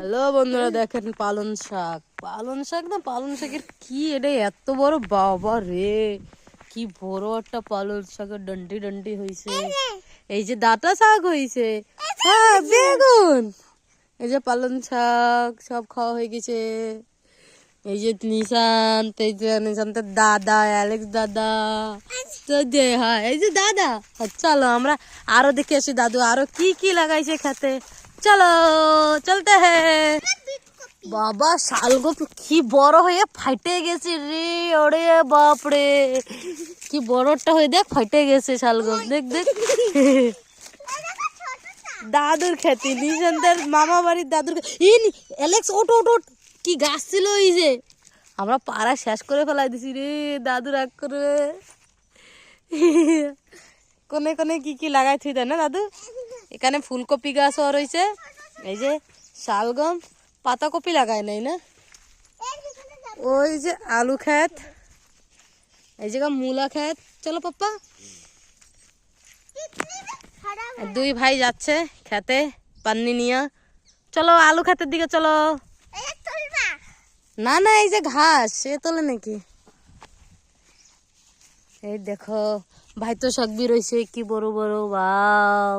Hello বন্ধুরা, দেখেন পালং শাক। পালং শাক না, পালং শাকের কি এটা এত বড়, বাবা রে, কি বড় একটা পালং শাকের ডন্ডি ডন্ডি হয়েছে। এই যে ডাঁটা শাক হয়েছে, হ্যাঁ বেগুন, এই যে পালং শাক সব খাওয়া হয়ে গেছে। এই যে নিশান্ত, এই যে নিশান্তের দাদা, অ্যালেক্স দাদা, তো যে হ্যাঁ এই যে দাদা। চলো আমরা আরো দেখে আসি দাদু আরো কি কি লাগাইছে খেতে। চলো চলতে হ্যাঁ। বাবা শালগম কি বড় হয়ে ফাইটে গেছে রে, ওরে বাপরে, কি বড়টা হয়ে দেখ ফাইটে গেছে শালগম, দেখ দেখ। দাদুর খেতে, নিশান্তের মামা বাড়ির দাদুর অ্যালেক্স ওট ওট ওট, কি গাছ ছিল এই যে, আমরা পাড়া শেষ করে ফেলাই দিছি রে, দাদু রাগ করে। কোনে কোনে কি কি লাগাই থুই দেয় না দাদু। এখানে ফুলকপি গাছও রয়েছে, এই যে শালগম, পাতাকপি লাগায় নাই না, ওই যে আলু ক্ষেত, এই জায়গা মূলা ক্ষেত। চলো পাপ্পা, দুই ভাই যাচ্ছে খেতে পান্নি নিয়ে। চলো আলু ক্ষেতের দিকে চলো। না না, এই যে ঘাস সে তোলে নাকি। এই দেখো ভাই তো শাক বি রয়েছে কি বড় বড়, বাও।